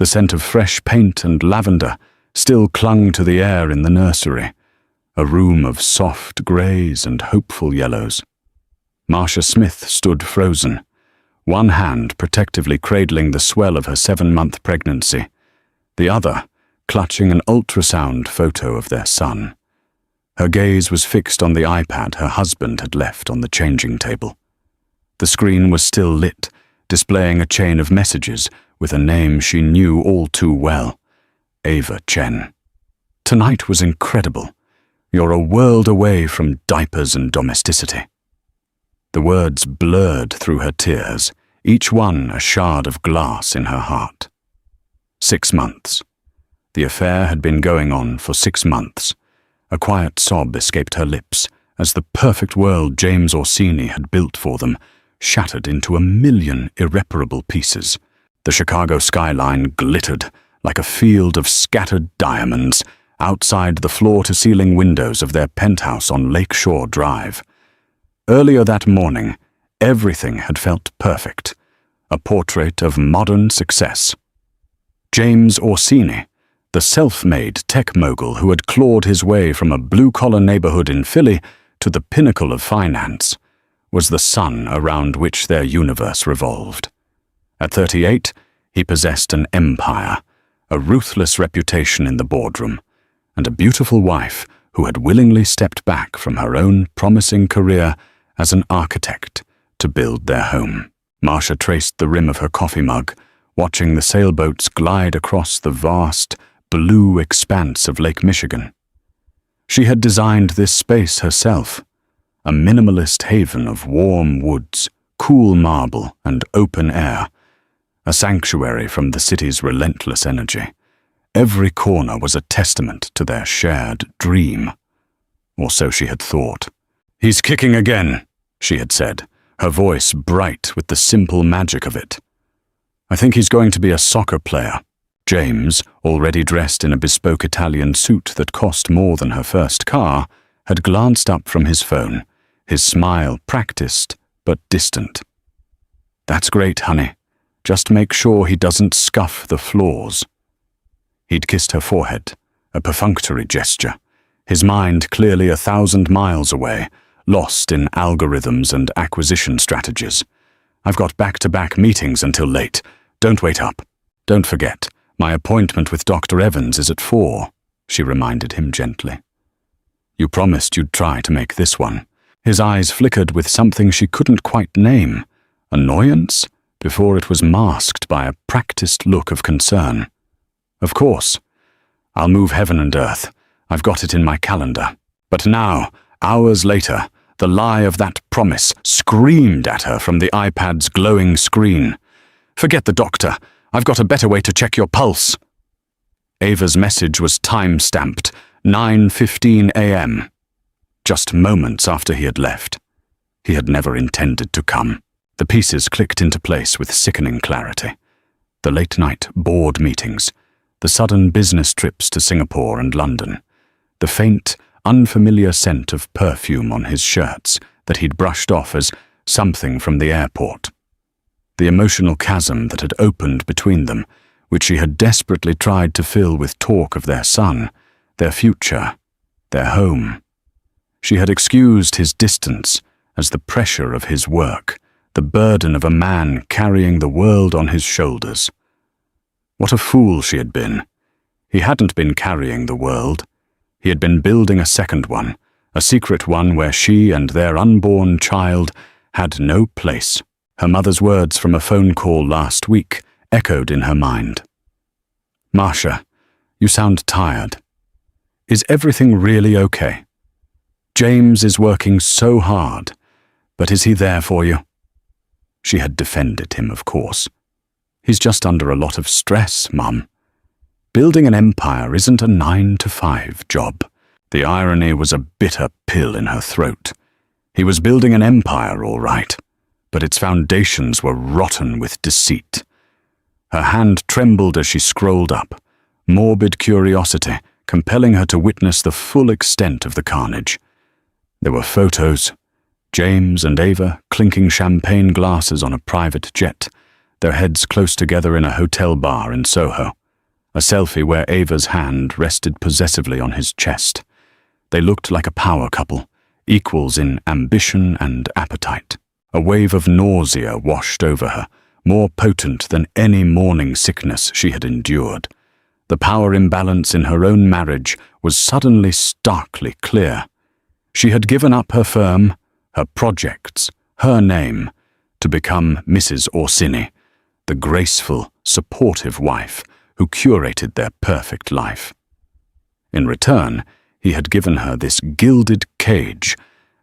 The scent of fresh paint and lavender still clung to the air in the nursery, a room of soft greys and hopeful yellows. Marcia Smith stood frozen, one hand protectively cradling the swell of her 7-month pregnancy, the other clutching an ultrasound photo of their son. Her gaze was fixed on the iPad her husband had left on the changing table. The screen was still lit, displaying a chain of messages with a name she knew all too well, Ava Chen. Tonight was incredible. You're a world away from diapers and domesticity. The words blurred through her tears, each one a shard of glass in her heart. 6 months. The affair had been going on for 6 months. A quiet sob escaped her lips as the perfect world James Orsini had built for them shattered into a million irreparable pieces. The Chicago skyline glittered like a field of scattered diamonds outside the floor-to-ceiling windows of their penthouse on Lakeshore Drive. Earlier that morning, everything had felt perfect, a portrait of modern success. James Orsini, the self-made tech mogul who had clawed his way from a blue-collar neighborhood in Philly to the pinnacle of finance, was the sun around which their universe revolved. At 38, he possessed an empire, a ruthless reputation in the boardroom, and a beautiful wife who had willingly stepped back from her own promising career as an architect to build their home. Marcia traced the rim of her coffee mug, watching the sailboats glide across the vast, blue expanse of Lake Michigan. She had designed this space herself, a minimalist haven of warm woods, cool marble, and open air, a sanctuary from the city's relentless energy. Every corner was a testament to their shared dream, or so she had thought. "He's kicking again," she had said, her voice bright with the simple magic of it. "I think he's going to be a soccer player." James, already dressed in a bespoke Italian suit that cost more than her first car, had glanced up from his phone, his smile practiced but distant. "That's great, honey. Just make sure he doesn't scuff the floors." He'd kissed her forehead, a perfunctory gesture, his mind clearly 1,000 miles away, lost in algorithms and acquisition strategies. "I've got back-to-back meetings until late. Don't wait up. Don't forget, my appointment with Dr. Evans is at 4, she reminded him gently. "You promised you'd try to make this one." His eyes flickered with something she couldn't quite name, annoyance, before it was masked by a practiced look of concern. "Of course. I'll move heaven and earth. I've got it in my calendar." But now, hours later, the lie of that promise screamed at her from the iPad's glowing screen. "Forget the doctor. I've got a better way to check your pulse." Ava's message was time-stamped, 9:15 a.m., just moments after he had left. He had never intended to come. The pieces clicked into place with sickening clarity. The late-night board meetings, the sudden business trips to Singapore and London, the faint, unfamiliar scent of perfume on his shirts that he'd brushed off as something from the airport. The emotional chasm that had opened between them, which she had desperately tried to fill with talk of their son, their future, their home. She had excused his distance as the pressure of his work, the burden of a man carrying the world on his shoulders. What a fool she had been. He hadn't been carrying the world. He had been building a second one, a secret one where she and their unborn child had no place. Her mother's words from a phone call last week echoed in her mind. "Marcia, you sound tired. Is everything really okay? James is working so hard, but is he there for you?" She had defended him, of course. "He's just under a lot of stress, Mum. Building an empire isn't a 9-to-5 job." The irony was a bitter pill in her throat. He was building an empire, all right, but its foundations were rotten with deceit. Her hand trembled as she scrolled up, morbid curiosity compelling her to witness the full extent of the carnage. There were photos, James and Ava clinking champagne glasses on a private jet, their heads close together in a hotel bar in Soho. A selfie where Ava's hand rested possessively on his chest. They looked like a power couple, equals in ambition and appetite. A wave of nausea washed over her, more potent than any morning sickness she had endured. The power imbalance in her own marriage was suddenly starkly clear. She had given up her firm, her projects, her name, to become Mrs. Orsini, the graceful, supportive wife who curated their perfect life. In return, he had given her this gilded cage,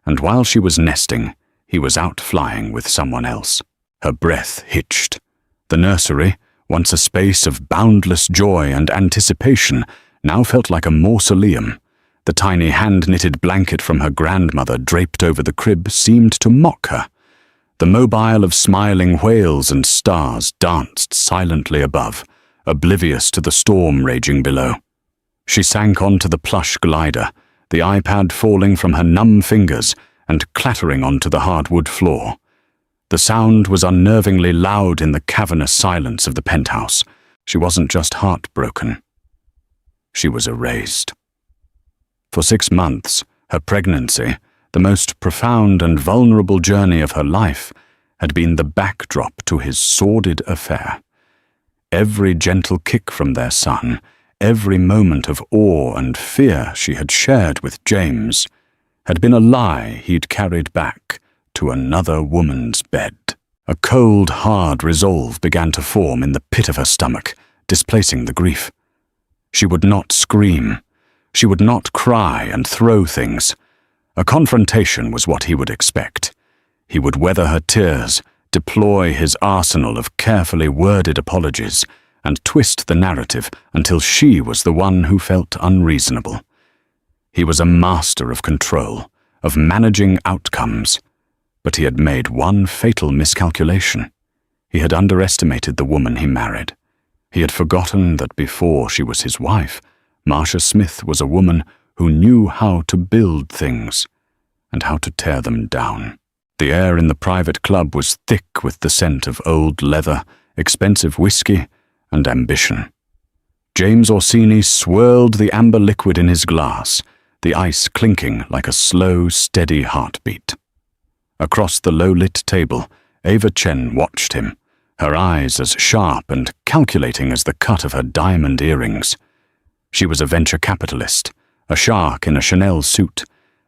and while she was nesting, he was out flying with someone else. Her breath hitched. The nursery, once a space of boundless joy and anticipation, now felt like a mausoleum. The tiny hand-knitted blanket from her grandmother draped over the crib seemed to mock her. The mobile of smiling whales and stars danced silently above, oblivious to the storm raging below. She sank onto the plush glider, the iPad falling from her numb fingers and clattering onto the hardwood floor. The sound was unnervingly loud in the cavernous silence of the penthouse. She wasn't just heartbroken. She was erased. For 6 months, her pregnancy, the most profound and vulnerable journey of her life, had been the backdrop to his sordid affair. Every gentle kick from their son, every moment of awe and fear she had shared with James, had been a lie he'd carried back to another woman's bed. A cold, hard resolve began to form in the pit of her stomach, displacing the grief. She would not scream. She would not cry and throw things. A confrontation was what he would expect. He would weather her tears, deploy his arsenal of carefully worded apologies, and twist the narrative until she was the one who felt unreasonable. He was a master of control, of managing outcomes, but he had made one fatal miscalculation. He had underestimated the woman he married. He had forgotten that before she was his wife, Marcia Smith was a woman who knew how to build things and how to tear them down. The air in the private club was thick with the scent of old leather, expensive whiskey, and ambition. James Orsini swirled the amber liquid in his glass, the ice clinking like a slow, steady heartbeat. Across the low-lit table, Ava Chen watched him, her eyes as sharp and calculating as the cut of her diamond earrings. She was a venture capitalist, a shark in a Chanel suit,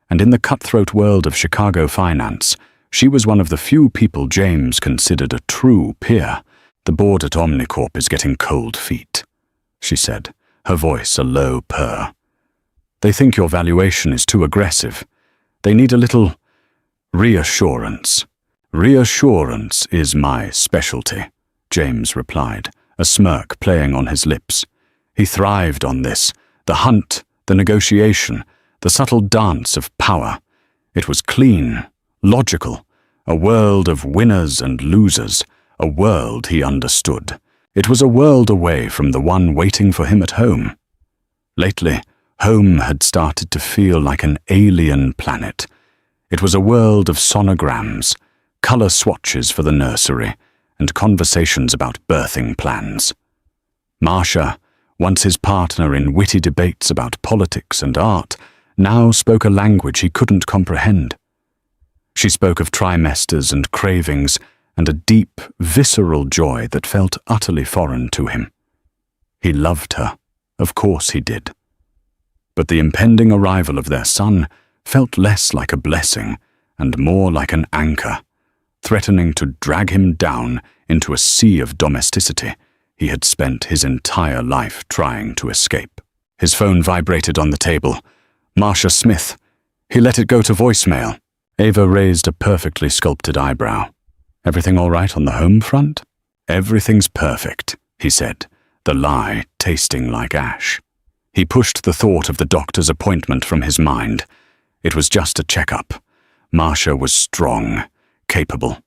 and in the cutthroat world of Chicago finance, she was one of the few people James considered a true peer. "The board at Omnicorp is getting cold feet," she said, her voice a low purr. "They think your valuation is too aggressive. They need a little reassurance." "Reassurance is my specialty," James replied, a smirk playing on his lips. He thrived on this, the hunt, the negotiation, the subtle dance of power. It was clean, logical, a world of winners and losers, a world he understood. It was a world away from the one waiting for him at home. Lately, home had started to feel like an alien planet. It was a world of sonograms, color swatches for the nursery, and conversations about birthing plans. Marcia, once his partner in witty debates about politics and art, now spoke a language he couldn't comprehend. She spoke of trimesters and cravings, and a deep, visceral joy that felt utterly foreign to him. He loved her, of course he did. But the impending arrival of their son felt less like a blessing and more like an anchor, threatening to drag him down into a sea of domesticity he had spent his entire life trying to escape. His phone vibrated on the table. Marcia Smith. He let it go to voicemail. Ava raised a perfectly sculpted eyebrow. "Everything all right on the home front?" "Everything's perfect," he said, the lie tasting like ash. He pushed the thought of the doctor's appointment from his mind. It was just a checkup. Marcia was strong, capable.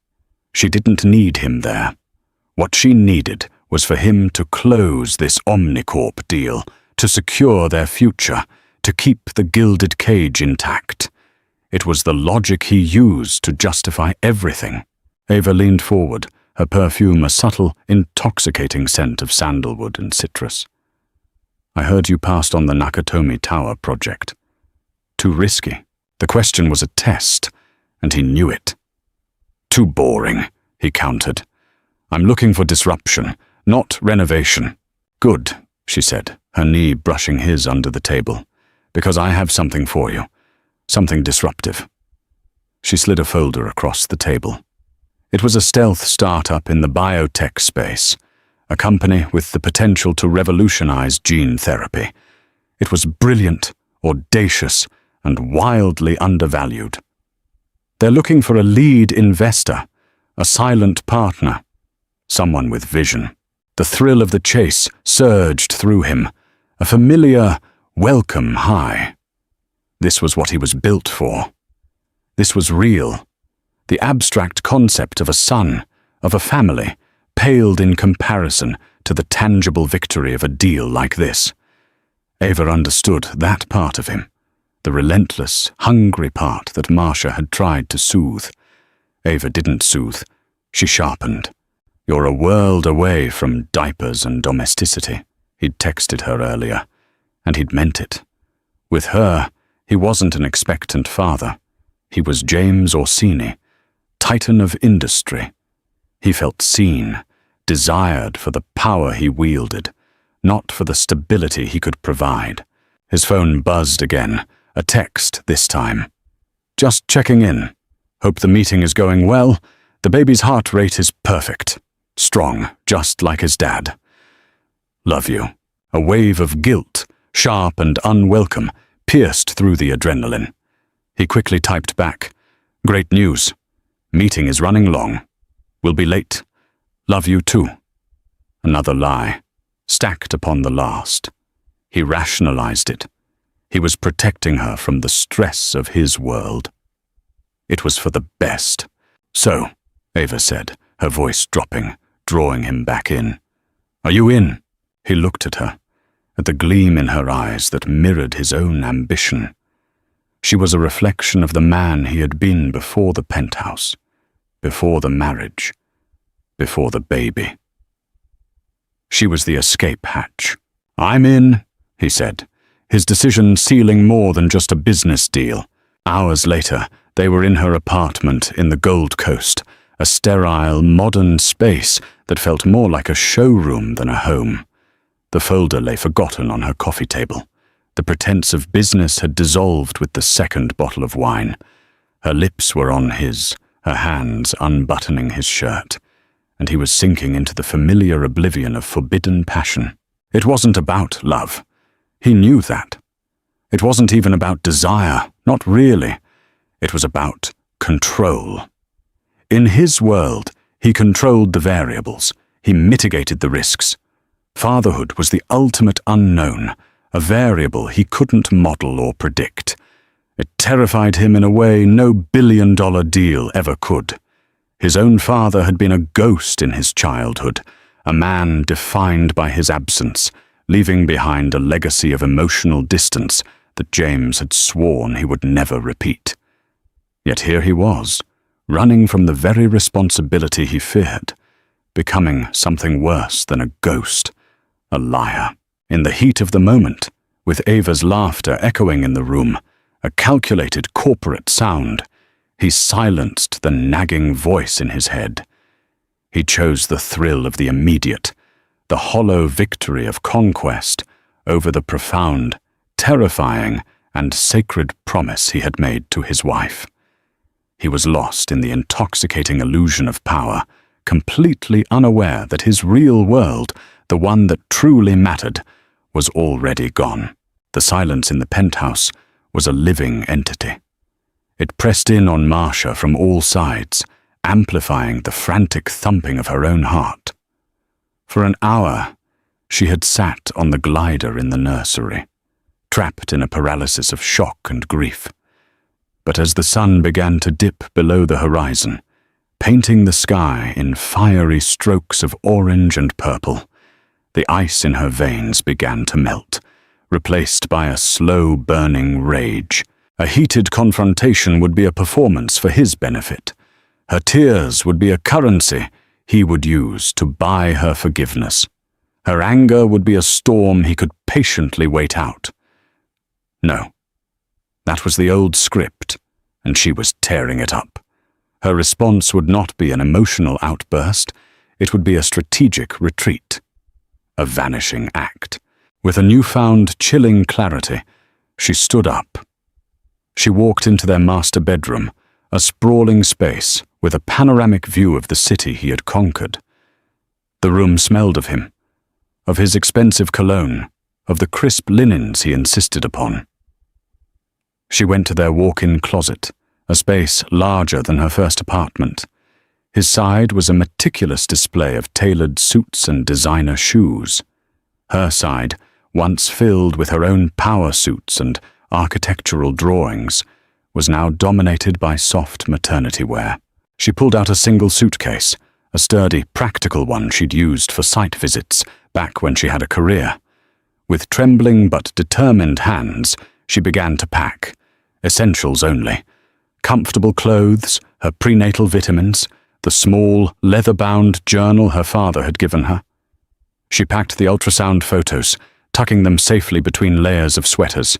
She didn't need him there. What she needed was for him to close this Omnicorp deal, to secure their future, to keep the gilded cage intact. It was the logic he used to justify everything. Ava leaned forward, her perfume a subtle, intoxicating scent of sandalwood and citrus. I heard you passed on the Nakatomi Tower project. Too risky. The question was a test, and he knew it. Too boring, he countered. I'm looking for disruption, not renovation. Good, she said, her knee brushing his under the table. Because I have something for you. Something disruptive. She slid a folder across the table. It was a stealth startup in the biotech space, a company with the potential to revolutionize gene therapy. It was brilliant, audacious, and wildly undervalued. They're looking for a lead investor, a silent partner, someone with vision. The thrill of the chase surged through him, a familiar, welcome high. This was what he was built for. This was real. The abstract concept of a son, of a family, paled in comparison to the tangible victory of a deal like this. Ava understood that part of him, the relentless, hungry part that Marcia had tried to soothe. Ava didn't soothe. She sharpened. You're a world away from diapers and domesticity, he'd texted her earlier, and he'd meant it. With her, he wasn't an expectant father. He was James Orsini, titan of industry. He felt seen, desired for the power he wielded, not for the stability he could provide. His phone buzzed again, a text this time. Just checking in. Hope the meeting is going well. The baby's heart rate is perfect. Strong, just like his dad. Love you. A wave of guilt, sharp and unwelcome, pierced through the adrenaline. He quickly typed back. Great news. Meeting is running long. We'll be late. Love you too. Another lie, stacked upon the last. He rationalized it. He was protecting her from the stress of his world. It was for the best. So, Ava said, her voice dropping, drawing him back in. Are you in? He looked at her, at the gleam in her eyes that mirrored his own ambition. She was a reflection of the man he had been before the penthouse, before the marriage, before the baby. She was the escape hatch. I'm in, he said, his decision sealing more than just a business deal. Hours later, they were in her apartment in the Gold Coast, a sterile, modern space that felt more like a showroom than a home. The folder lay forgotten on her coffee table. The pretense of business had dissolved with the second bottle of wine. Her lips were on his, her hands unbuttoning his shirt, and he was sinking into the familiar oblivion of forbidden passion. It wasn't about love. He knew that. It wasn't even about desire, not really. It was about control. In his world, he controlled the variables. He mitigated the risks. Fatherhood was the ultimate unknown, a variable he couldn't model or predict. It terrified him in a way no billion-dollar deal ever could. His own father had been a ghost in his childhood, a man defined by his absence, leaving behind a legacy of emotional distance that James had sworn he would never repeat. Yet here he was, running from the very responsibility he feared, becoming something worse than a ghost, a liar. In the heat of the moment, with Ava's laughter echoing in the room, a calculated corporate sound, he silenced the nagging voice in his head. He chose the thrill of the immediate, the hollow victory of conquest over the profound, terrifying, and sacred promise he had made to his wife. He was lost in the intoxicating illusion of power, completely unaware that his real world, the one that truly mattered, was already gone. The silence in the penthouse was a living entity. It pressed in on Marcia from all sides, amplifying the frantic thumping of her own heart. For an hour, she had sat on the glider in the nursery, trapped in a paralysis of shock and grief. But as the sun began to dip below the horizon, painting the sky in fiery strokes of orange and purple, the ice in her veins began to melt, replaced by a slow-burning rage. A heated confrontation would be a performance for his benefit. Her tears would be a currency he would use to buy her forgiveness. Her anger would be a storm he could patiently wait out. No, that was the old script, and she was tearing it up. Her response would not be an emotional outburst, it would be a strategic retreat, a vanishing act. With a newfound chilling clarity, she stood up. She walked into their master bedroom, a sprawling space with a panoramic view of the city he had conquered. The room smelled of him, of his expensive cologne, of the crisp linens he insisted upon. She went to their walk-in closet, a space larger than her first apartment. His side was a meticulous display of tailored suits and designer shoes. Her side, once filled with her own power suits and architectural drawings, was now dominated by soft maternity wear. She pulled out a single suitcase, a sturdy, practical one she'd used for site visits back when she had a career. With trembling but determined hands, she began to pack. Essentials only. Comfortable clothes, her prenatal vitamins, the small, leather-bound journal her father had given her. She packed the ultrasound photos, tucking them safely between layers of sweaters.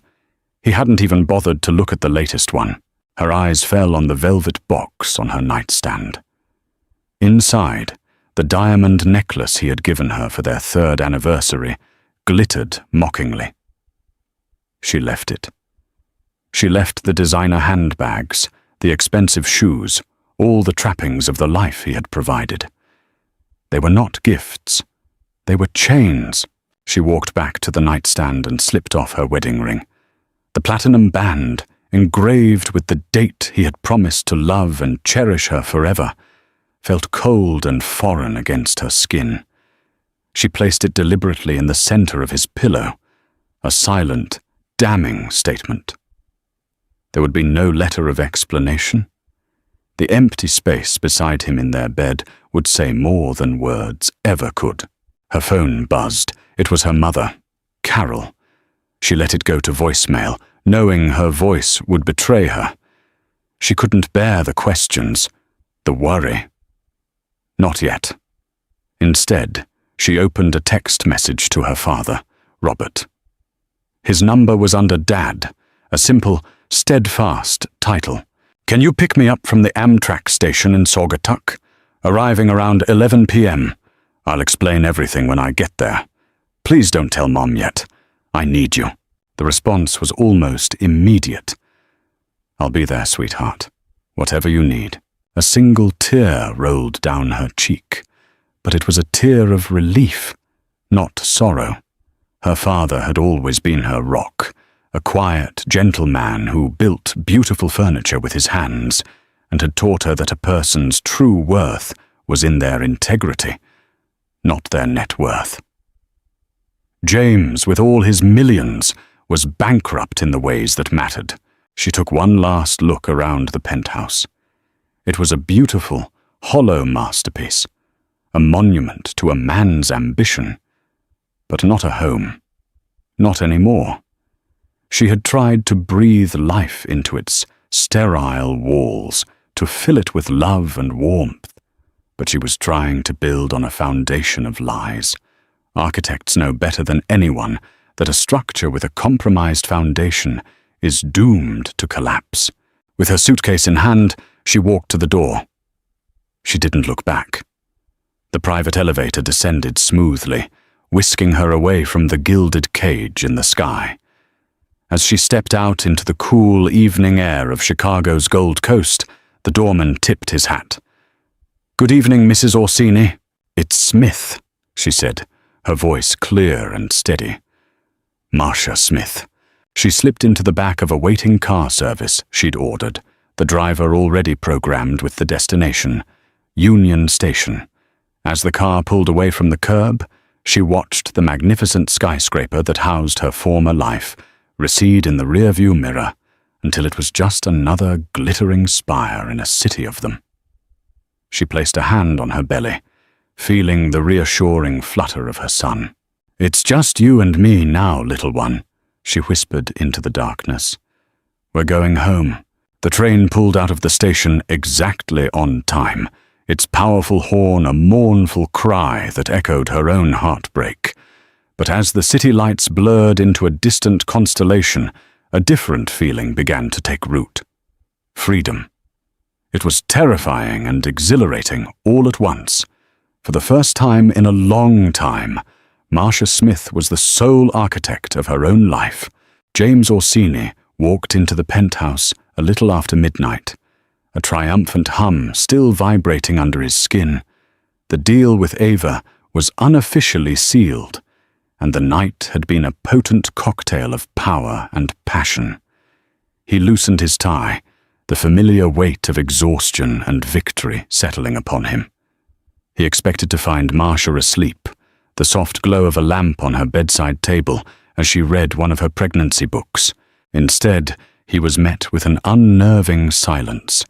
He hadn't even bothered to look at the latest one. Her eyes fell on the velvet box on her nightstand. Inside, the diamond necklace he had given her for their 3rd anniversary glittered mockingly. She left it. She left the designer handbags, the expensive shoes, all the trappings of the life he had provided. They were not gifts. They were chains. She walked back to the nightstand and slipped off her wedding ring. The platinum band, engraved with the date he had promised to love and cherish her forever, felt cold and foreign against her skin. She placed it deliberately in the center of his pillow, a silent, damning statement. There would be no letter of explanation. The empty space beside him in their bed would say more than words ever could. Her phone buzzed. It was her mother, Carol. She let it go to voicemail, knowing her voice would betray her. She couldn't bear the questions, the worry. Not yet. Instead, she opened a text message to her father, Robert. His number was under Dad, a simple, steadfast title. "Can you pick me up from the Amtrak station in Saugatuck? Arriving around 11 p.m. I'll explain everything when I get there. Please don't tell Mom yet. I need you." The response was almost immediate. "I'll be there, sweetheart. Whatever you need." A single tear rolled down her cheek, but it was a tear of relief, not sorrow. Her father had always been her rock, a quiet, gentle man who built beautiful furniture with his hands and had taught her that a person's true worth was in their integrity, not their net worth. James, with all his millions, was bankrupt in the ways that mattered. She took one last look around the penthouse. It was a beautiful, hollow masterpiece, a monument to a man's ambition, but not a home. Not anymore. She had tried to breathe life into its sterile walls, to fill it with love and warmth, but she was trying to build on a foundation of lies. Architects know better than anyone that a structure with a compromised foundation is doomed to collapse. With her suitcase in hand, she walked to the door. She didn't look back. The private elevator descended smoothly, whisking her away from the gilded cage in the sky. As she stepped out into the cool evening air of Chicago's Gold Coast, the doorman tipped his hat. "Good evening, Mrs. Orsini." "It's Smith," she said, her voice clear and steady. Marcia Smith. She slipped into the back of a waiting car service she'd ordered, the driver already programmed with the destination, Union Station. As the car pulled away from the curb, she watched the magnificent skyscraper that housed her former life recede in the rearview mirror until it was just another glittering spire in a city of them. She placed a hand on her belly, feeling the reassuring flutter of her son. "It's just you and me now, little one," she whispered into the darkness. "We're going home." The train pulled out of the station exactly on time, its powerful horn a mournful cry that echoed her own heartbreak. But as the city lights blurred into a distant constellation, a different feeling began to take root. Freedom. It was terrifying and exhilarating all at once. For the first time in a long time, Marcia Smith was the sole architect of her own life. James Orsini walked into the penthouse a little after midnight, a triumphant hum still vibrating under his skin. The deal with Ava was unofficially sealed, and the night had been a potent cocktail of power and passion. He loosened his tie, the familiar weight of exhaustion and victory settling upon him. He expected to find Marcia asleep, the soft glow of a lamp on her bedside table as she read one of her pregnancy books. Instead, he was met with an unnerving silence,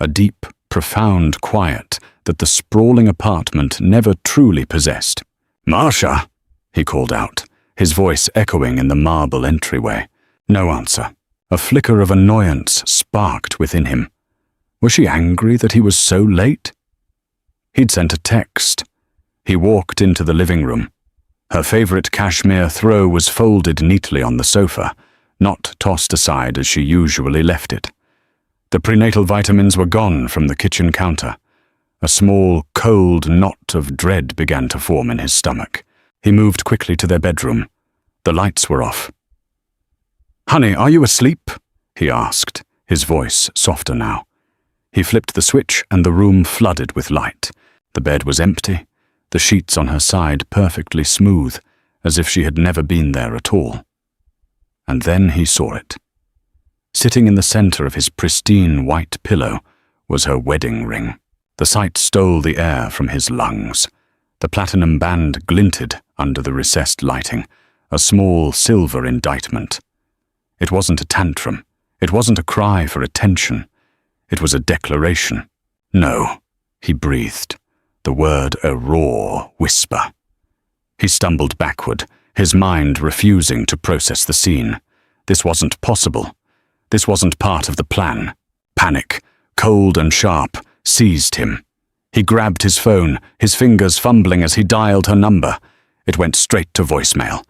a deep, profound quiet that the sprawling apartment never truly possessed. "Marcia!" he called out, his voice echoing in the marble entryway. No answer. A flicker of annoyance sparked within him. Was she angry that he was so late? He'd sent a text. He walked into the living room. Her favorite cashmere throw was folded neatly on the sofa, not tossed aside as she usually left it. The prenatal vitamins were gone from the kitchen counter. A small, cold knot of dread began to form in his stomach. He moved quickly to their bedroom. The lights were off. "Honey, are you asleep?" he asked, his voice softer now. He flipped the switch and the room flooded with light. The bed was empty, the sheets on her side perfectly smooth, as if she had never been there at all. And then he saw it. Sitting in the center of his pristine white pillow was her wedding ring. The sight stole the air from his lungs. The platinum band glinted under the recessed lighting, a small silver indictment. It wasn't a tantrum. It wasn't a cry for attention. It was a declaration. "No," he breathed, the word a raw whisper. He stumbled backward, his mind refusing to process the scene. This wasn't possible. This wasn't part of the plan. Panic, cold and sharp, seized him. He grabbed his phone, his fingers fumbling as he dialed her number. It went straight to voicemail.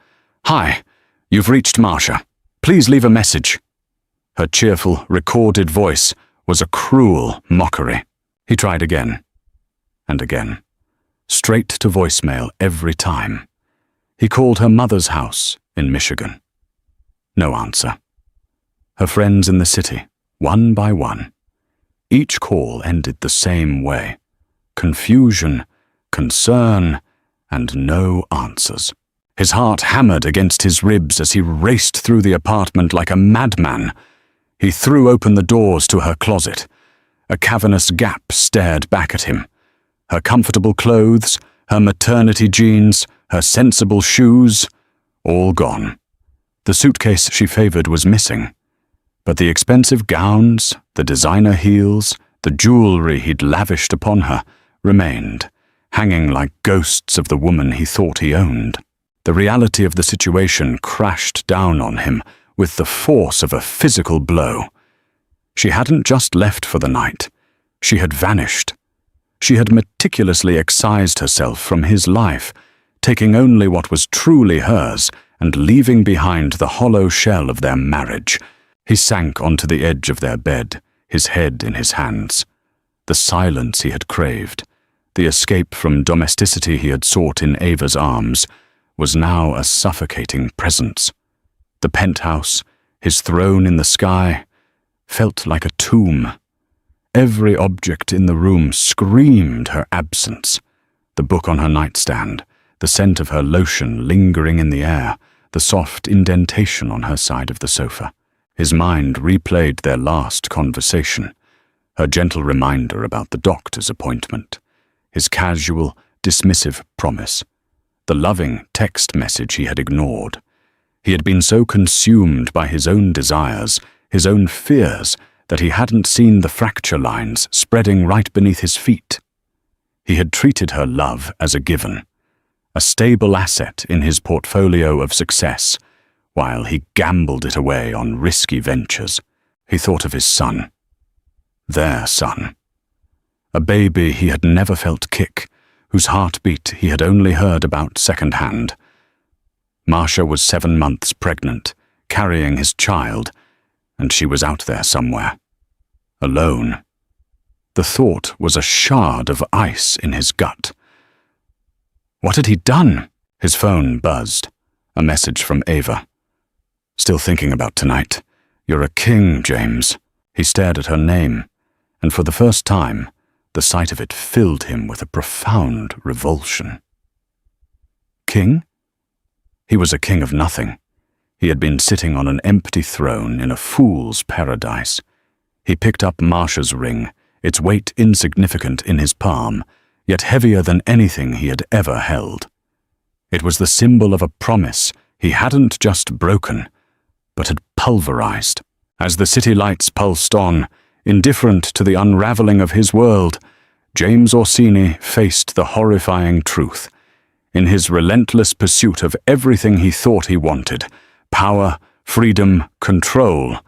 "Hi, you've reached Marcia. Please leave a message." Her cheerful, recorded voice was a cruel mockery. He tried again, and again. Straight to voicemail every time. He called her mother's house in Michigan. No answer. Her friends in the city, one by one. Each call ended the same way. Confusion, concern, and no answers. His heart hammered against his ribs as he raced through the apartment like a madman. He threw open the doors to her closet. A cavernous gap stared back at him. Her comfortable clothes, her maternity jeans, her sensible shoes, all gone. The suitcase she favored was missing. But the expensive gowns, the designer heels, the jewelry he'd lavished upon her remained, hanging like ghosts of the woman he thought he owned. The reality of the situation crashed down on him with the force of a physical blow. She hadn't just left for the night. She had vanished. She had meticulously excised herself from his life, taking only what was truly hers and leaving behind the hollow shell of their marriage. He sank onto the edge of their bed, his head in his hands. The silence he had craved, the escape from domesticity he had sought in Ava's arms, was now a suffocating presence. The penthouse, his throne in the sky, felt like a tomb. Every object in the room screamed her absence. The book on her nightstand, the scent of her lotion lingering in the air, the soft indentation on her side of the sofa. His mind replayed their last conversation, her gentle reminder about the doctor's appointment, his casual, dismissive promise, the loving text message he had ignored. He had been so consumed by his own desires, his own fears, that he hadn't seen the fracture lines spreading right beneath his feet. He had treated her love as a given, a stable asset in his portfolio of success, while he gambled it away on risky ventures. He thought of his son. Their son. a baby he had never felt kick, whose heartbeat he had only heard about second-hand. Marcia was 7 months pregnant, carrying his child, and she was out there somewhere, alone. The thought was a shard of ice in his gut. What had he done? His phone buzzed. A message from Ava. Still thinking about tonight. You're a king, James. He stared at her name, and for the first time, the sight of it filled him with a profound revulsion. King? He was a king of nothing. He had been sitting on an empty throne in a fool's paradise. He picked up Marcia's ring, its weight insignificant in his palm, yet heavier than anything he had ever held. It was the symbol of a promise he hadn't just broken, but had pulverized. As the city lights pulsed on, indifferent to the unraveling of his world, James Orsini faced the horrifying truth. In his relentless pursuit of everything he thought he wanted, power, freedom, control,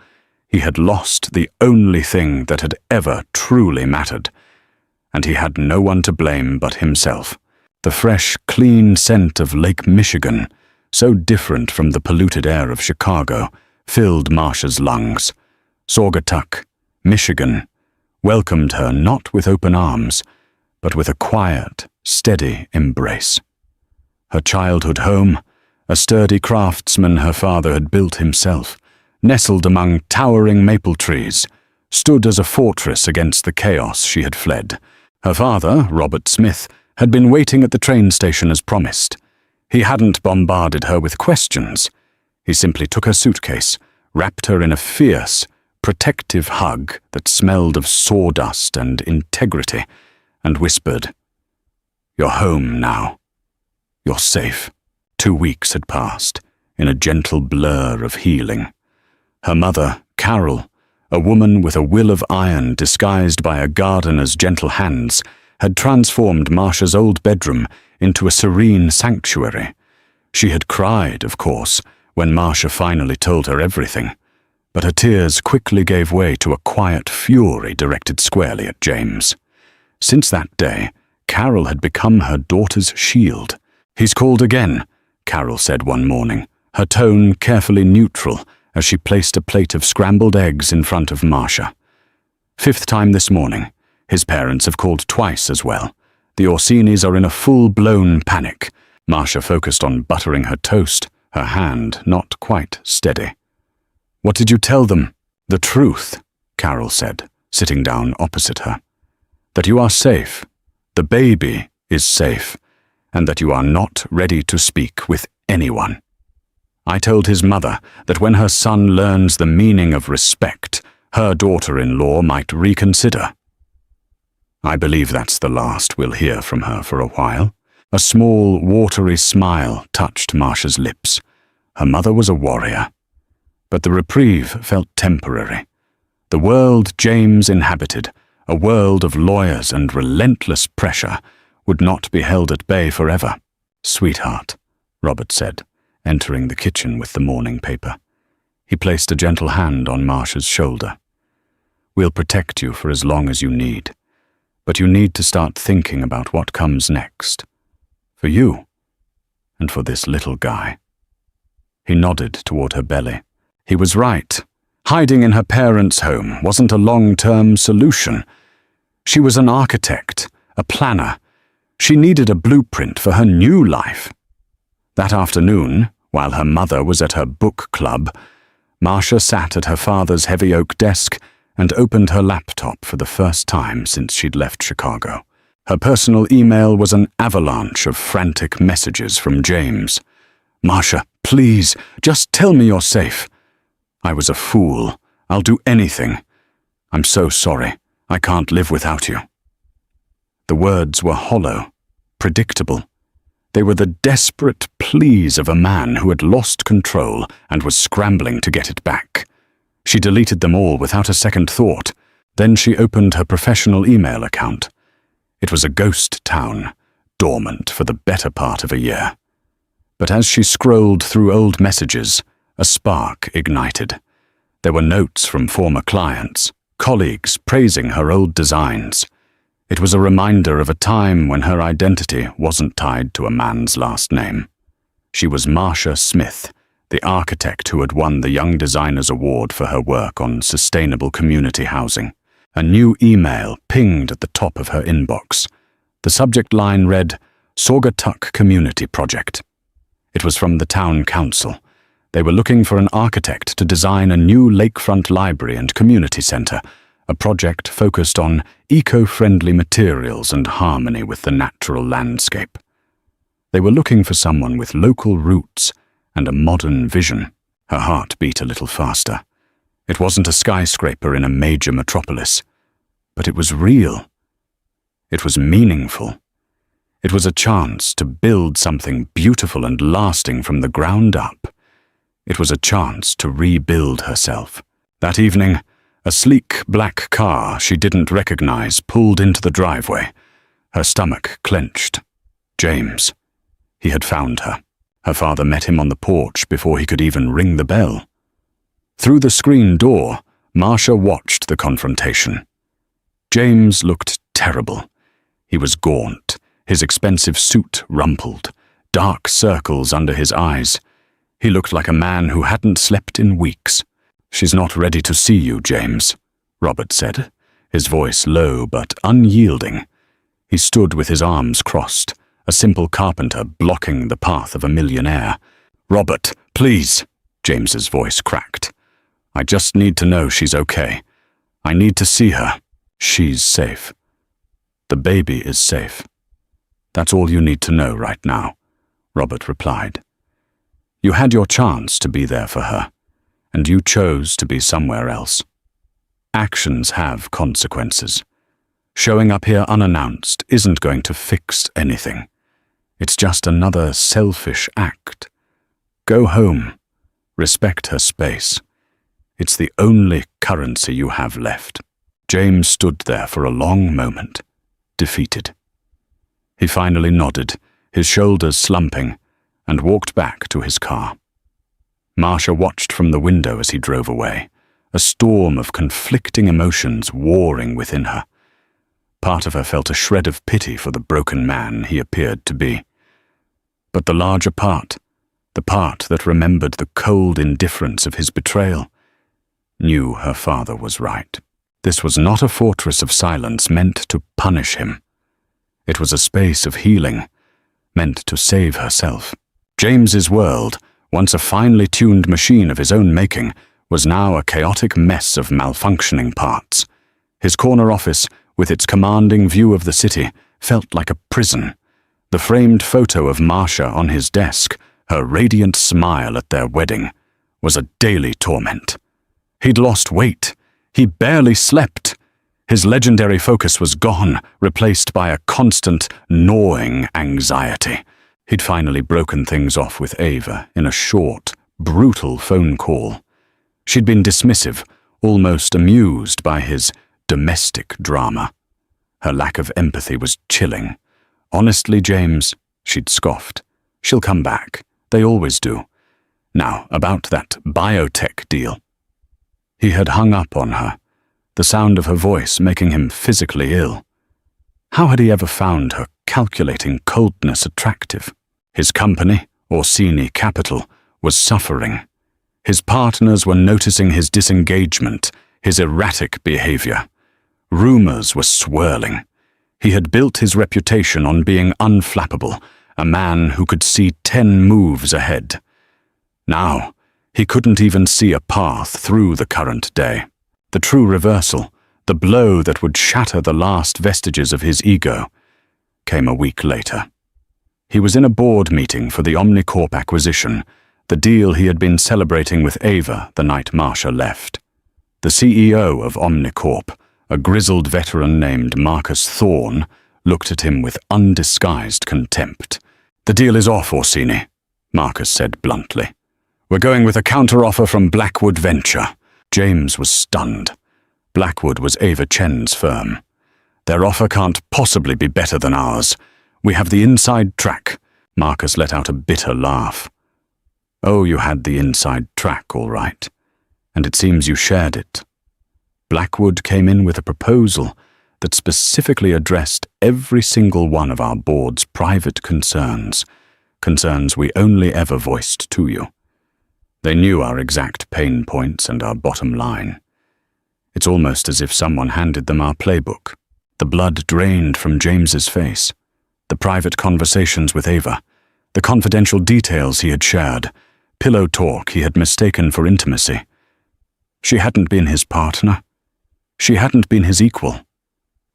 he had lost the only thing that had ever truly mattered. And he had no one to blame but himself. The fresh, clean scent of Lake Michigan, so different from the polluted air of Chicago, filled Marcia's lungs. Saugatuck, Michigan, welcomed her not with open arms, but with a quiet, steady embrace. Her childhood home, a sturdy craftsman her father had built himself, nestled among towering maple trees, stood as a fortress against the chaos she had fled. Her father, Robert Smith, had been waiting at the train station as promised. He hadn't bombarded her with questions. He simply took her suitcase, wrapped her in a fierce, protective hug that smelled of sawdust and integrity, and whispered, "You're home now. You're safe." 2 weeks had passed, in a gentle blur of healing. Her mother, Carol, a woman with a will of iron disguised by a gardener's gentle hands, had transformed Marcia's old bedroom into a serene sanctuary. She had cried, of course, when Marcia finally told her everything, but her tears quickly gave way to a quiet fury directed squarely at James. Since that day, Carol had become her daughter's shield. "He's called again," Carol said one morning, her tone carefully neutral as she placed a plate of scrambled eggs in front of Marcia. "5th time this morning. His parents have called twice as well. The Orsinis are in a full-blown panic." Marcia focused on buttering her toast, her hand not quite steady. "What did you tell them?" "The truth," Carol said, sitting down opposite her. "That you are safe. The baby is safe, and that you are not ready to speak with anyone. I told his mother that when her son learns the meaning of respect, her daughter-in-law might reconsider. I believe that's the last we'll hear from her for a while." A small, watery smile touched Marcia's lips. Her mother was a warrior. But the reprieve felt temporary. The world James inhabited, a world of lawyers and relentless pressure, would not be held at bay forever. "Sweetheart," Robert said, entering the kitchen with the morning paper. He placed a gentle hand on Marcia's shoulder. "We'll protect you for as long as you need. But you need to start thinking about what comes next. For you, and for this little guy." He nodded toward her belly. He was right. Hiding in her parents' home wasn't a long-term solution. She was an architect, a planner. She needed a blueprint for her new life. That afternoon, while her mother was at her book club, Marcia sat at her father's heavy oak desk and opened her laptop for the first time since she'd left Chicago. Her personal email was an avalanche of frantic messages from James. "Marcia, please, just tell me you're safe. I was a fool. I'll do anything. I'm so sorry. I can't live without you." The words were hollow, predictable. They were the desperate pleas of a man who had lost control and was scrambling to get it back. She deleted them all without a second thought. Then she opened her professional email account. It was a ghost town, dormant for the better part of a year. But as she scrolled through old messages, a spark ignited. There were notes from former clients, colleagues praising her old designs. It was a reminder of a time when her identity wasn't tied to a man's last name. She was Marcia Smith, the architect who had won the Young Designers Award for her work on sustainable community housing. A new email pinged at the top of her inbox. The subject line read, Saugatuck Community Project. It was from the town council. They were looking for an architect to design a new lakefront library and community centre, a project focused on eco-friendly materials and harmony with the natural landscape. They were looking for someone with local roots and a modern vision. Her heart beat a little faster. It wasn't a skyscraper in a major metropolis, but it was real. It was meaningful. It was a chance to build something beautiful and lasting from the ground up. It was a chance to rebuild herself. That evening, a sleek black car she didn't recognize pulled into the driveway. Her stomach clenched. James. He had found her. Her father met him on the porch before he could even ring the bell. Through the screen door, Marcia watched the confrontation. James looked terrible. He was gaunt, his expensive suit rumpled, dark circles under his eyes. He looked like a man who hadn't slept in weeks. "She's not ready to see you, James," Robert said, his voice low but unyielding. He stood with his arms crossed, a simple carpenter blocking the path of a millionaire. "Robert, please," James's voice cracked. "I just need to know she's okay. I need to see her. She's safe. The baby is safe. That's all you need to know right now," Robert replied. "You had your chance to be there for her, and you chose to be somewhere else. Actions have consequences. Showing up here unannounced isn't going to fix anything. It's just another selfish act. Go home. Respect her space. It's the only currency you have left." James stood there for a long moment, defeated. He finally nodded, his shoulders slumping, and walked back to his car. Marcia watched from the window as he drove away, a storm of conflicting emotions warring within her. Part of her felt a shred of pity for the broken man he appeared to be. But the larger part, the part that remembered the cold indifference of his betrayal, knew her father was right. This was not a fortress of silence meant to punish him. It was a space of healing, meant to save herself. James's world, once a finely tuned machine of his own making, was now a chaotic mess of malfunctioning parts. His corner office, with its commanding view of the city, felt like a prison. The framed photo of Marcia on his desk, her radiant smile at their wedding, was a daily torment. He'd lost weight. He barely slept. His legendary focus was gone, replaced by a constant, gnawing anxiety. He'd finally broken things off with Ava in a short, brutal phone call. She'd been dismissive, almost amused by his domestic drama. Her lack of empathy was chilling. "Honestly, James," she'd scoffed, "she'll come back. They always do. Now, about that biotech deal." He had hung up on her, the sound of her voice making him physically ill. How had he ever found her calculating coldness attractive? His company, Orsini Capital, was suffering. His partners were noticing his disengagement, his erratic behavior. Rumors were swirling. He had built his reputation on being unflappable, a man who could see 10 moves ahead. Now, he couldn't even see a path through the current day. The true reversal, the blow that would shatter the last vestiges of his ego, came a week later. He was in a board meeting for the Omnicorp acquisition, the deal he had been celebrating with Ava the night Marcia left. The CEO of Omnicorp, a grizzled veteran named Marcus Thorne, looked at him with undisguised contempt. "The deal is off, Orsini," Marcus said bluntly. "We're going with a counteroffer from Blackwood Venture." James was stunned. Blackwood was Ava Chen's firm. "Their offer can't possibly be better than ours. We have the inside track." Marcus let out a bitter laugh. "Oh, you had the inside track, all right. And it seems you shared it." Blackwood came in with a proposal that specifically addressed every single one of our board's private concerns, concerns we only ever voiced to you. They knew our exact pain points and our bottom line. It's almost as if someone handed them our playbook. The blood drained from James's face. The private conversations with Ava, the confidential details he had shared, pillow talk he had mistaken for intimacy. She hadn't been his partner. She hadn't been his equal.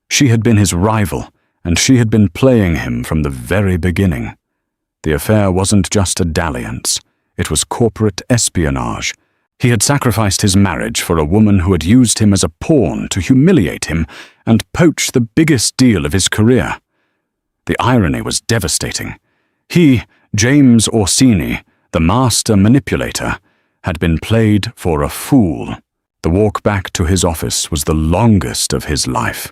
She had been his rival, and she had been playing him from the very beginning. The affair wasn't just a dalliance. It was corporate espionage. He had sacrificed his marriage for a woman who had used him as a pawn to humiliate him and poach the biggest deal of his career. The irony was devastating. He, James Orsini, the master manipulator, had been played for a fool. The walk back to his office was the longest of his life.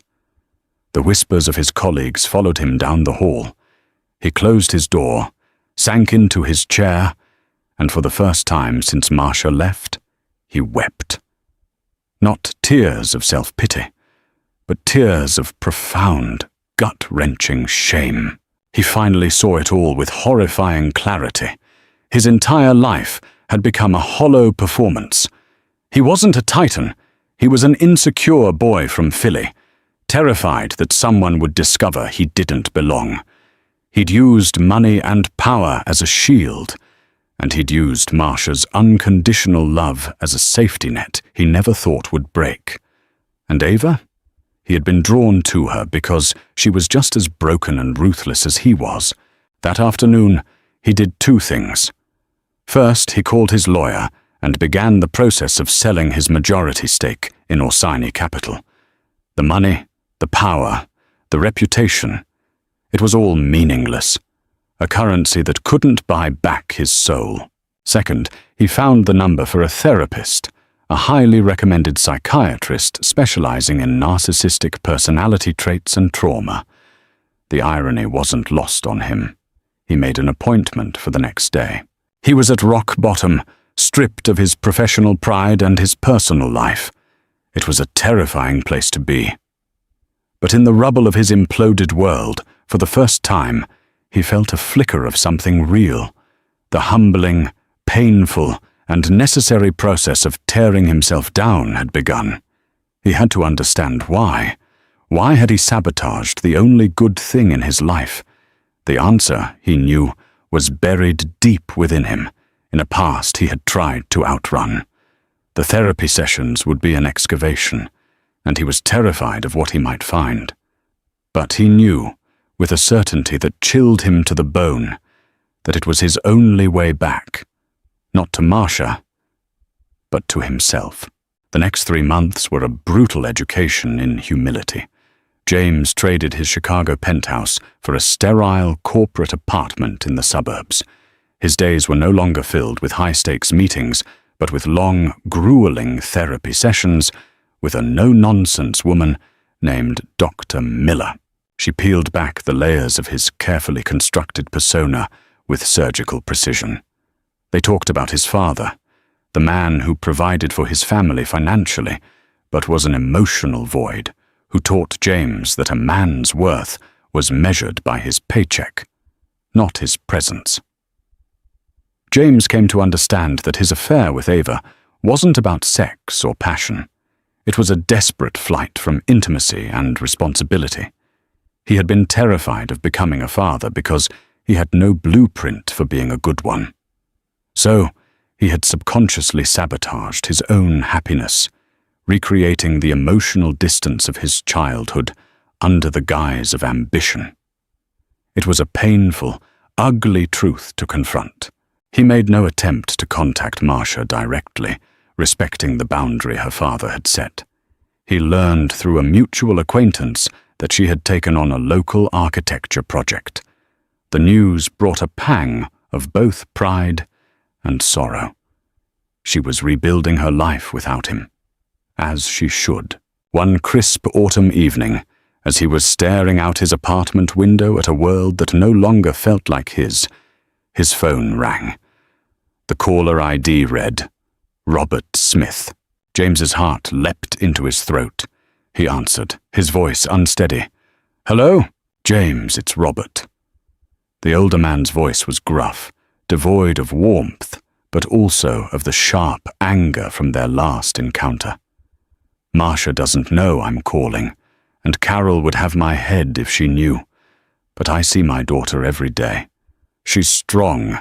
The whispers of his colleagues followed him down the hall. He closed his door, sank into his chair, and for the first time since Marcia left, he wept. Not tears of self-pity, but tears of profound, gut-wrenching shame. He finally saw it all with horrifying clarity. His entire life had become a hollow performance. He wasn't a titan. He was an insecure boy from Philly, terrified that someone would discover he didn't belong. He'd used money and power as a shield, and he'd used Marcia's unconditional love as a safety net he never thought would break. And Ava? He had been drawn to her because she was just as broken and ruthless as he was. That afternoon, he did two things. First, he called his lawyer and began the process of selling his majority stake in Orsini Capital. The money, the power, the reputation, it was all meaningless. A currency that couldn't buy back his soul. Second, he found the number for a therapist, a highly recommended psychiatrist specializing in narcissistic personality traits and trauma. The irony wasn't lost on him. He made an appointment for the next day. He was at rock bottom, stripped of his professional pride and his personal life. It was a terrifying place to be. But in the rubble of his imploded world, for the first time, he felt a flicker of something real. The humbling, painful, and necessary process of tearing himself down had begun. He had to understand why. Why had he sabotaged the only good thing in his life? The answer, he knew, was buried deep within him, in a past he had tried to outrun. The therapy sessions would be an excavation, and he was terrified of what he might find. But he knew, with a certainty that chilled him to the bone, that it was his only way back, not to Marcia, but to himself. The next 3 months were a brutal education in humility. James traded his Chicago penthouse for a sterile corporate apartment in the suburbs. His days were no longer filled with high-stakes meetings, but with long, grueling therapy sessions with a no-nonsense woman named Dr. Miller. She peeled back the layers of his carefully constructed persona with surgical precision. They talked about his father, the man who provided for his family financially, but was an emotional void, who taught James that a man's worth was measured by his paycheck, not his presence. James came to understand that his affair with Ava wasn't about sex or passion. It was a desperate flight from intimacy and responsibility. He had been terrified of becoming a father because he had no blueprint for being a good one. So, he had subconsciously sabotaged his own happiness, recreating the emotional distance of his childhood under the guise of ambition. It was a painful, ugly truth to confront. He made no attempt to contact Marcia directly, respecting the boundary her father had set. He learned through a mutual acquaintance that she had taken on a local architecture project. The news brought a pang of both pride and sorrow. She was rebuilding her life without him, as she should. One crisp autumn evening, as he was staring out his apartment window at a world that no longer felt like his phone rang. The caller ID read, Robert Smith. James's heart leapt into his throat. he answered, his voice unsteady. "Hello? James, it's Robert." The older man's voice was gruff, devoid of warmth, but also of the sharp anger from their last encounter. "Marcia doesn't know I'm calling, and Carol would have my head if she knew. But I see my daughter every day. She's strong,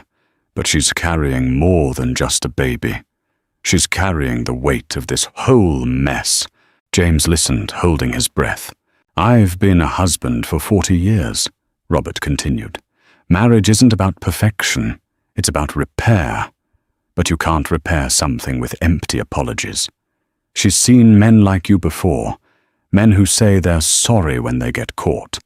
but she's carrying more than just a baby. She's carrying the weight of this whole mess." James listened, holding his breath. "I've been a husband for 40 years, Robert continued. "Marriage isn't about perfection, it's about repair. But you can't repair something with empty apologies. She's seen men like you before, men who say they're sorry when they get caught.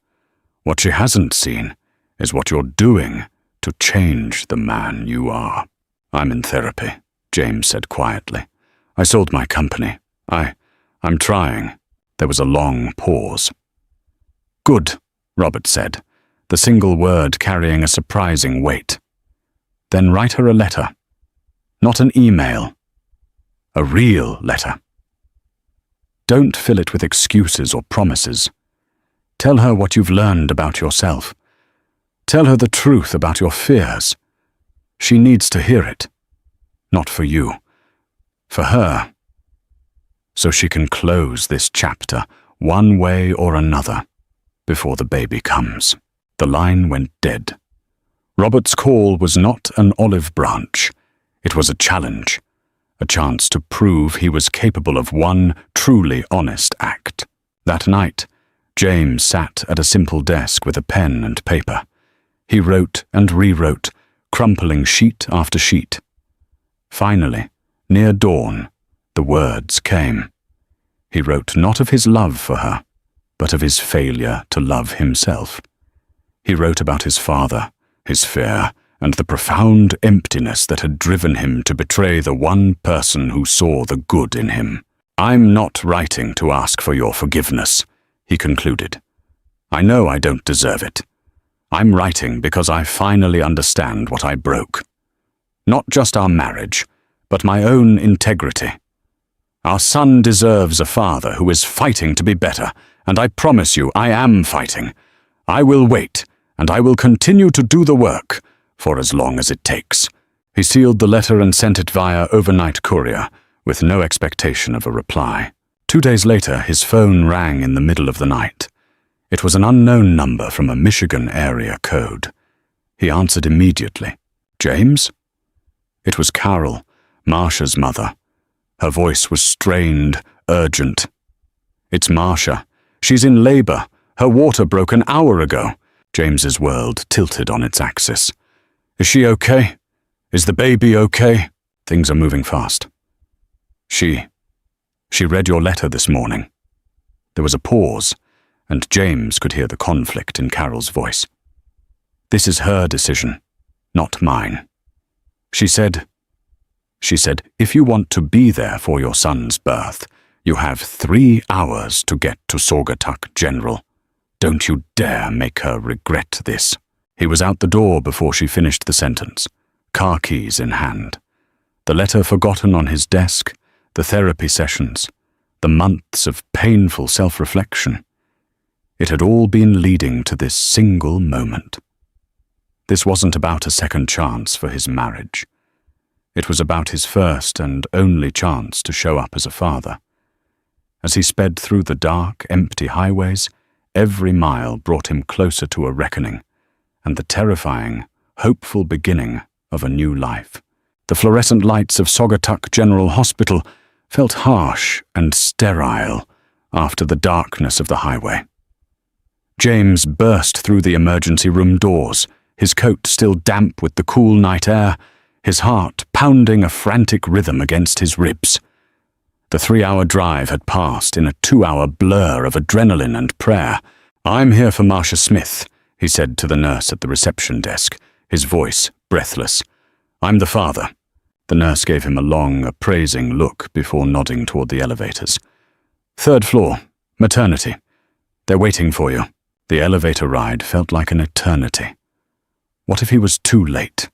What she hasn't seen is what you're doing to change the man you are." "I'm in therapy," James said quietly. "I sold my company. I'm trying." There was a long pause. "Good," Robert said, the single word carrying a surprising weight. "Then write her a letter. Not an email. A real letter. Don't fill it with excuses or promises. Tell her what you've learned about yourself. Tell her the truth about your fears. She needs to hear it. Not for you. For her. So she can close this chapter, one way or another, before the baby comes." The line went dead. Robert's call was not an olive branch. It was a challenge, a chance to prove he was capable of one truly honest act. That night, James sat at a simple desk with a pen and paper. He wrote and rewrote, crumpling sheet after sheet. Finally, near dawn, the words came. He wrote not of his love for her, but of his failure to love himself. He wrote about his father, his fear, and the profound emptiness that had driven him to betray the one person who saw the good in him. "I'm not writing to ask for your forgiveness," he concluded. "I know I don't deserve it. I'm writing because I finally understand what I broke. Not just our marriage, but my own integrity. Our son deserves a father who is fighting to be better, and I promise you I am fighting. I will wait, and I will continue to do the work, for as long as it takes." He sealed the letter and sent it via overnight courier, with no expectation of a reply. 2 days later, his phone rang in the middle of the night. It was an unknown number from a Michigan area code. He answered immediately. "James?" It was Carol, Marcia's mother. Her voice was strained, urgent. "It's Marcia. She's in labor. Her water broke an hour ago." James's world tilted on its axis. "Is she okay? Is the baby okay?" "Things are moving fast. She read your letter this morning." There was a pause, and James could hear the conflict in Carol's voice. "This is her decision, not mine. She said, if you want to be there for your son's birth, you have 3 hours to get to Saugatuck General. Don't you dare make her regret this." He was out the door before she finished the sentence, car keys in hand. The letter forgotten on his desk, the therapy sessions, the months of painful self-reflection. It had all been leading to this single moment. This wasn't about a second chance for his marriage. It was about his first and only chance to show up as a father. As he sped through the dark, empty highways, every mile brought him closer to a reckoning and the terrifying, hopeful beginning of a new life. The fluorescent lights of Saugatuck General Hospital felt harsh and sterile after the darkness of the highway. James burst through the emergency room doors, his coat still damp with the cool night air, his heart pounding a frantic rhythm against his ribs. The 3-hour drive had passed in a 2-hour blur of adrenaline and prayer. "I'm here for Marcia Smith," he said to the nurse at the reception desk, his voice breathless. "I'm the father." The nurse gave him a long, appraising look before nodding toward the elevators. "3rd floor, maternity. They're waiting for you." The elevator ride felt like an eternity. What if he was too late?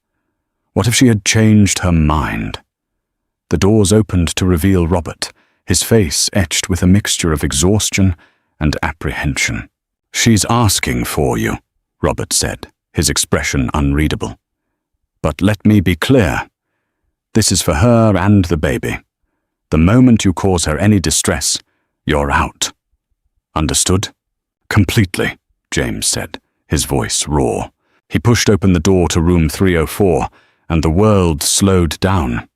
What if she had changed her mind? The doors opened to reveal Robert, his face etched with a mixture of exhaustion and apprehension. "She's asking for you," Robert said, his expression unreadable. "But let me be clear. This is for her and the baby. The moment you cause her any distress, you're out. Understood?" "Completely," James said, his voice raw. He pushed open the door to room 304, and the world slowed down.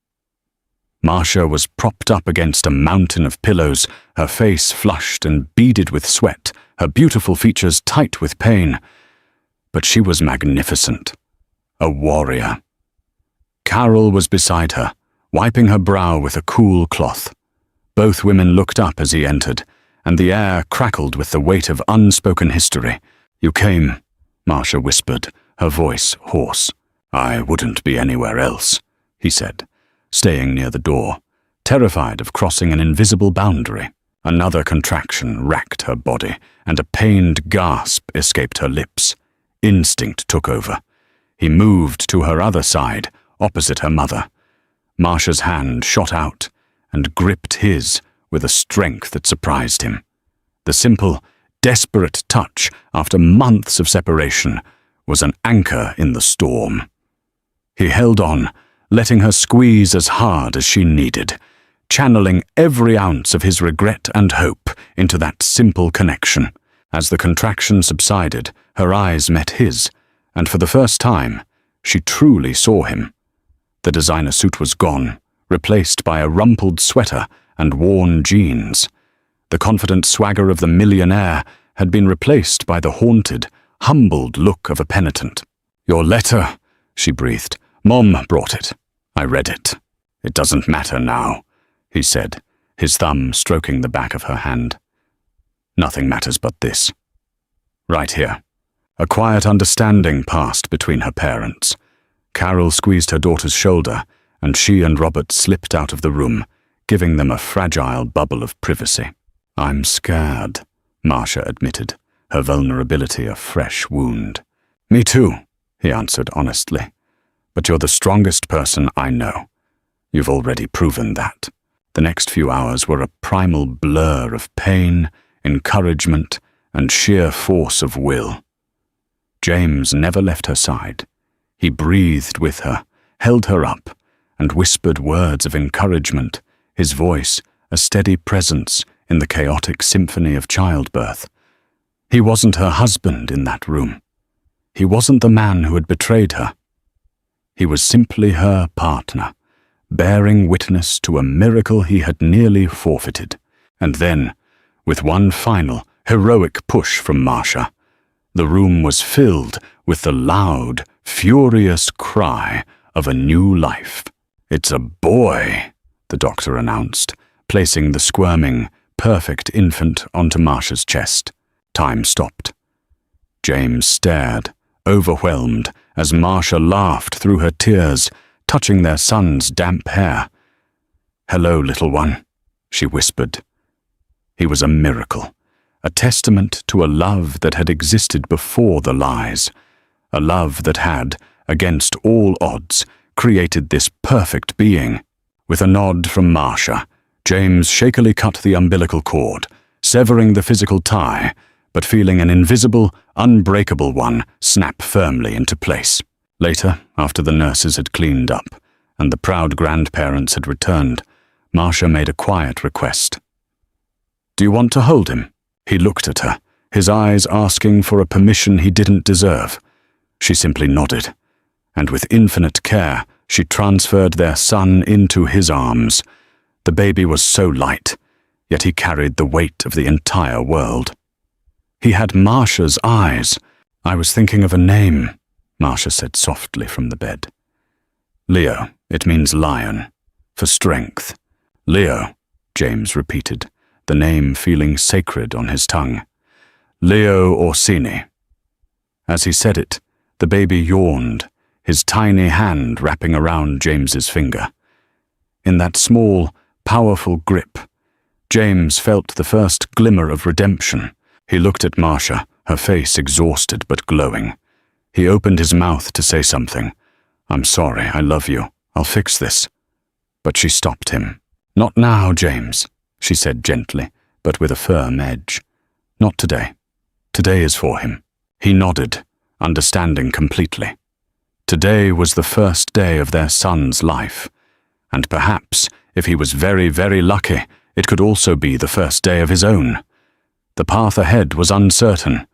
Marcia was propped up against a mountain of pillows, her face flushed and beaded with sweat, her beautiful features tight with pain. But she was magnificent. A warrior. Carol was beside her, wiping her brow with a cool cloth. Both women looked up as he entered, and the air crackled with the weight of unspoken history. "You came," Marcia whispered, her voice hoarse. "I wouldn't be anywhere else," he said, staying near the door, terrified of crossing an invisible boundary. Another contraction racked her body, and a pained gasp escaped her lips. Instinct took over. He moved to her other side, opposite her mother. Marcia's hand shot out and gripped his with a strength that surprised him. The simple, desperate touch after months of separation was an anchor in the storm. He held on, letting her squeeze as hard as she needed, channeling every ounce of his regret and hope into that simple connection. As the contraction subsided, her eyes met his, and for the first time, she truly saw him. The designer suit was gone, replaced by a rumpled sweater and worn jeans. The confident swagger of the millionaire had been replaced by the haunted, humbled look of a penitent. "Your letter," she breathed. "Mom brought it. I read it." "It doesn't matter now," he said, his thumb stroking the back of her hand. "Nothing matters but this. Right here." A quiet understanding passed between her parents. Carol squeezed her daughter's shoulder, and she and Robert slipped out of the room, giving them a fragile bubble of privacy. "I'm scared," Marcia admitted, her vulnerability a fresh wound. "Me too," he answered honestly. "But you're the strongest person I know. You've already proven that." The next few hours were a primal blur of pain, encouragement, and sheer force of will. James never left her side. He breathed with her, held her up, and whispered words of encouragement, his voice a steady presence in the chaotic symphony of childbirth. He wasn't her husband in that room. He wasn't the man who had betrayed her. He was simply her partner, bearing witness to a miracle he had nearly forfeited. And then, with one final, heroic push from Marcia, the room was filled with the loud, furious cry of a new life. "It's a boy," the doctor announced, placing the squirming, perfect infant onto Marcia's chest. Time stopped. James stared, overwhelmed, as Marcia laughed through her tears, touching their son's damp hair. "Hello, little one," she whispered. He was a miracle, a testament to a love that had existed before the lies, a love that had, against all odds, created this perfect being. With a nod from Marcia, James shakily cut the umbilical cord, severing the physical tie, but feeling an invisible, unbreakable one snap firmly into place. Later, after the nurses had cleaned up, and the proud grandparents had returned, Marcia made a quiet request. "Do you want to hold him?" He looked at her, his eyes asking for a permission he didn't deserve. She simply nodded, and with infinite care, she transferred their son into his arms. The baby was so light, yet he carried the weight of the entire world. He had Marcia's eyes. "I was thinking of a name," Marcia said softly from the bed. "Leo, it means lion, for strength." "Leo," James repeated, the name feeling sacred on his tongue. "Leo Orsini." As he said it, the baby yawned, his tiny hand wrapping around James's finger. In that small, powerful grip, James felt the first glimmer of redemption. He looked at Marcia, her face exhausted but glowing. He opened his mouth to say something. "I'm sorry, I love you. I'll fix this." But she stopped him. "Not now, James," she said gently, but with a firm edge. Not today. Today is for him. He nodded, understanding completely. Today was the first day of their son's life, and perhaps, if he was very, very lucky, it could also be the first day of his own. The path ahead was uncertain,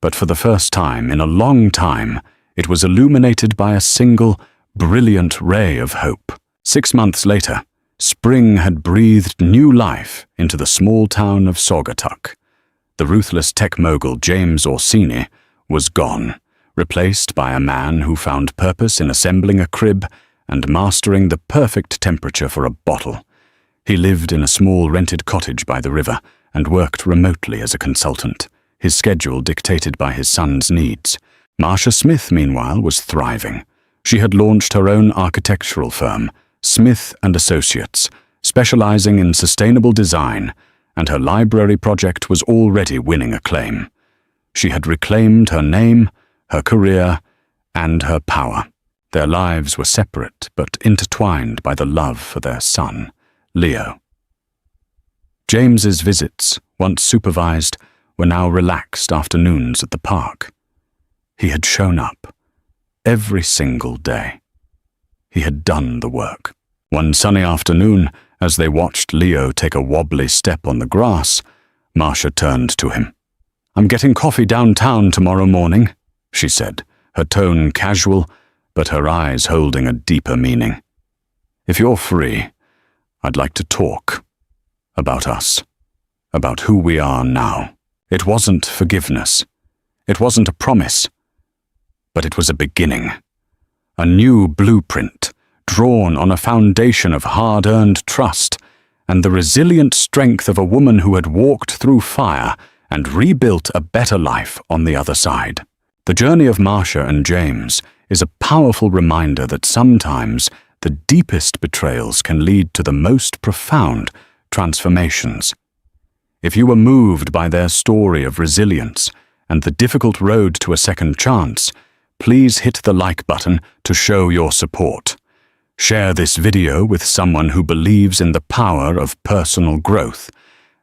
but for the first time in a long time, it was illuminated by a single, brilliant ray of hope. 6 months later, spring had breathed new life into the small town of Saugatuck. The ruthless tech mogul James Orsini was gone, replaced by a man who found purpose in assembling a crib and mastering the perfect temperature for a bottle. He lived in a small rented cottage by the river and worked remotely as a consultant, his schedule dictated by his son's needs. Marcia Smith, meanwhile, was thriving. She had launched her own architectural firm, Smith & Associates, specializing in sustainable design, and her library project was already winning acclaim. She had reclaimed her name, her career, and her power. Their lives were separate but intertwined by the love for their son, Leo. James's visits, once supervised, were now relaxed afternoons at the park. He had shown up every single day. He had done the work. One sunny afternoon, as they watched Leo take a wobbly step on the grass, Marcia turned to him. "I'm getting coffee downtown tomorrow morning," she said, her tone casual, but her eyes holding a deeper meaning. "If you're free, I'd like to talk. About us. About who we are now." It wasn't forgiveness. It wasn't a promise. But it was a beginning. A new blueprint, drawn on a foundation of hard-earned trust and the resilient strength of a woman who had walked through fire and rebuilt a better life on the other side. The journey of Marcia and James is a powerful reminder that sometimes the deepest betrayals can lead to the most profound transformations. If you were moved by their story of resilience and the difficult road to a second chance, please hit the like button to show your support. Share this video with someone who believes in the power of personal growth.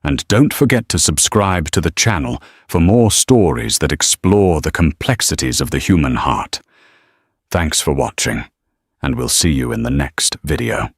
And don't forget to subscribe to the channel for more stories that explore the complexities of the human heart. Thanks for watching, and we'll see you in the next video.